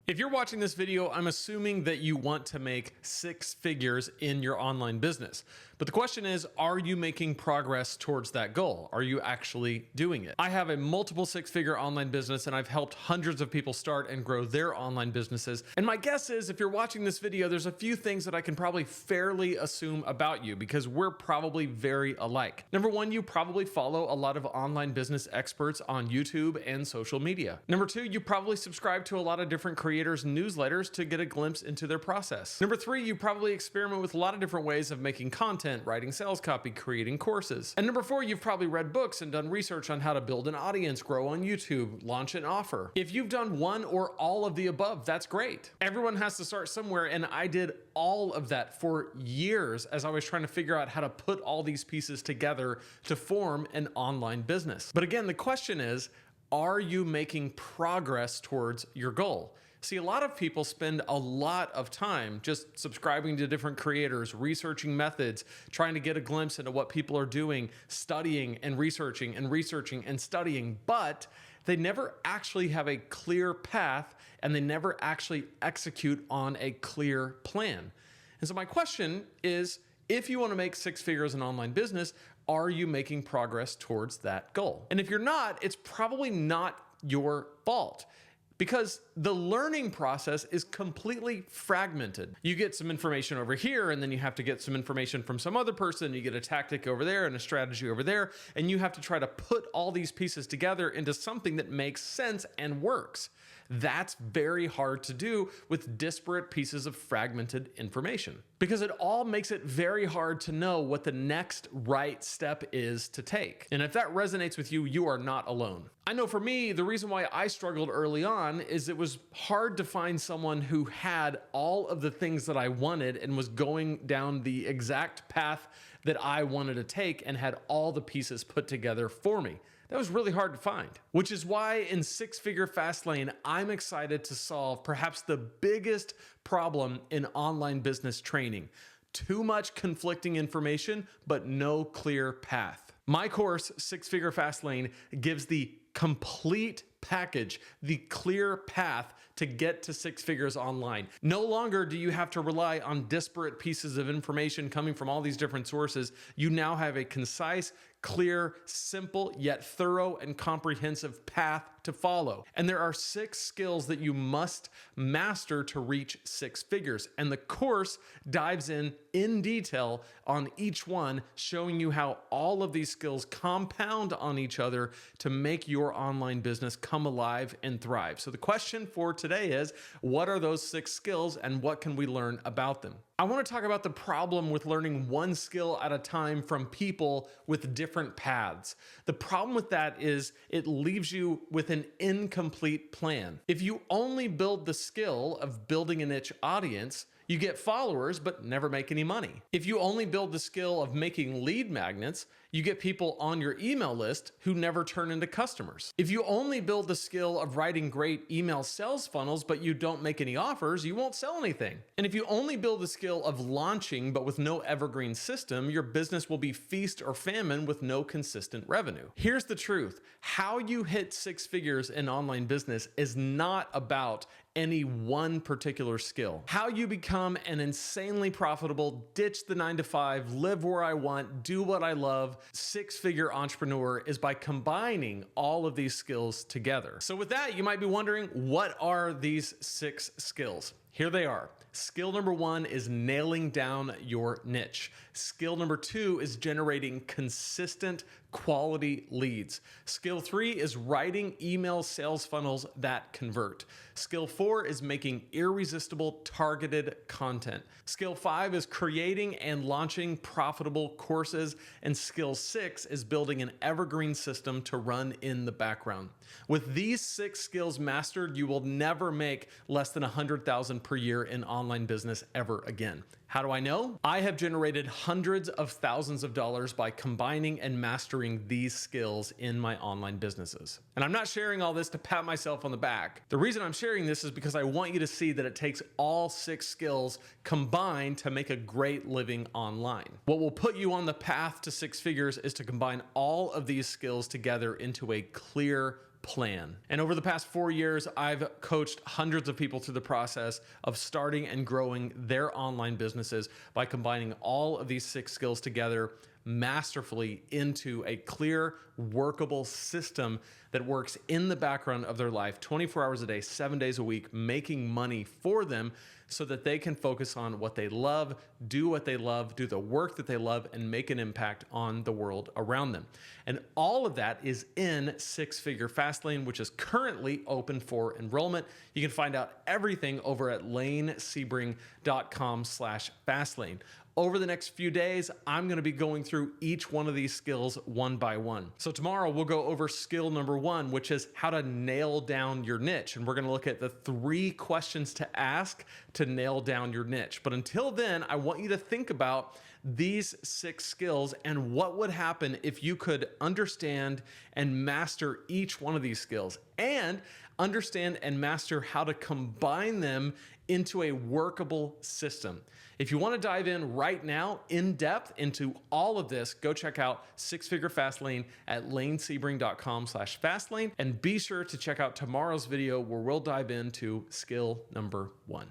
If you're watching this video, I'm assuming that you want to make 6 figures in your online business. But the question is, are you making progress towards that goal? Are you actually doing it? I have a multiple 6-figure online business and I've helped hundreds of people start and grow their online businesses. And my guess is if you're watching this video, there's a few things that I can probably fairly assume about you because we're probably very alike. Number one, you probably follow a lot of online business experts on YouTube and social media. Number two, you probably subscribe to a lot of different creators' newsletters to get a glimpse into their process. Number three, you probably experiment with a lot of different ways of making content, writing sales copy, creating courses. And number four, you've probably read books and done research on how to build an audience, grow on YouTube, launch an offer. If you've done one or all of the above, that's great. Everyone has to start somewhere, and I did all of that for years as I was trying to figure out how to put all these pieces together to form an online business. But again, the question is, are you making progress towards your goal? See, a lot of people spend a lot of time just subscribing to different creators, researching methods, trying to get a glimpse into what people are doing, studying and researching and studying, but they never actually have a clear path and they never actually execute on a clear plan. And so my question is, if you want to make 6 figures in online business, are you making progress towards that goal? And if you're not, it's probably not your fault, because the learning process is completely fragmented. You get some information over here, and then you have to get some information from some other person. You get a tactic over there and a strategy over there, and you have to try to put all these pieces together into something that makes sense and works. That's very hard to do with disparate pieces of fragmented information, because it all makes it very hard to know what the next right step is to take. And if that resonates with you, you are not alone. I know for me, the reason why I struggled early on is it was hard to find someone who had all of the things that I wanted and was going down the exact path that I wanted to take and had all the pieces put together for me. That was really hard to find, which is why in 6-Figure Fastlane, I'm excited to solve perhaps the biggest problem in online business training: too much conflicting information, but no clear path. My course, 6-Figure Fastlane, gives the complete package, the clear path to get to 6 figures online. No longer do you have to rely on disparate pieces of information coming from all these different sources. You now have a concise, clear, simple, yet thorough and comprehensive path to follow. And there are 6 skills that you must master to reach 6 figures. And the course dives in detail on each one, showing you how all of these skills compound on each other to make your online business come alive and thrive. So the question for today is, what are those 6 skills and what can we learn about them? I want to talk about the problem with learning one skill at a time from people with different paths. The problem with that is it leaves you with an incomplete plan. If you only build the skill of building a niche audience, you get followers but never make any money. If you only build the skill of making lead magnets, you get people on your email list who never turn into customers. If you only build the skill of writing great email sales funnels but you don't make any offers, you won't sell anything. And if you only build the skill of launching but with no evergreen system, your business will be feast or famine with no consistent revenue. Here's the truth: how you hit 6 figures in online business is not about any one particular skill. How you become an insanely profitable, ditch the 9-to-5, live where I want, do what I love, 6-figure entrepreneur is by combining all of these skills together. So with that, you might be wondering, what are these 6 skills? Here they are. Skill number 1 is nailing down your niche. Skill number 2 is generating consistent quality leads. Skill 3 is writing email sales funnels that convert. Skill 4 is making irresistible targeted content. Skill 5 is creating and launching profitable courses. And skill 6 is building an evergreen system to run in the background. With these 6 skills mastered, you will never make less than $100,000 per year in online business ever again. How do I know? I have generated hundreds of thousands of dollars by combining and mastering these skills in my online businesses. And I'm not sharing all this to pat myself on the back. The reason I'm sharing this is because I want you to see that it takes all 6 skills combined to make a great living online. What will put you on the path to 6 figures is to combine all of these skills together into a clear plan. And over the past 4 years, I've coached hundreds of people through the process of starting and growing their online businesses by combining all of these 6 skills together masterfully into a clear, workable system that works in the background of their life 24 hours a day, 7 days a week, making money for them so that they can focus on what they love, do what they love, do the work that they love, and make an impact on the world around them. And all of that is in 6-Figure Fastlane, which is currently open for enrollment. You can find out everything over at lanesebring.com/fastlane. Over the next few days, I'm gonna be going through each one of these skills one by one. So tomorrow we'll go over skill number 1, which is how to nail down your niche. And we're gonna look at the 3 questions to ask to nail down your niche. But until then, I want you to think about these 6 skills and what would happen if you could understand and master each one of these skills and understand and master how to combine them into a workable system. If you want to dive in right now in depth into all of this, go check out 6-Figure Fastlane at lanesebring.com/fastlane, and be sure to check out tomorrow's video where we'll dive into skill number 1.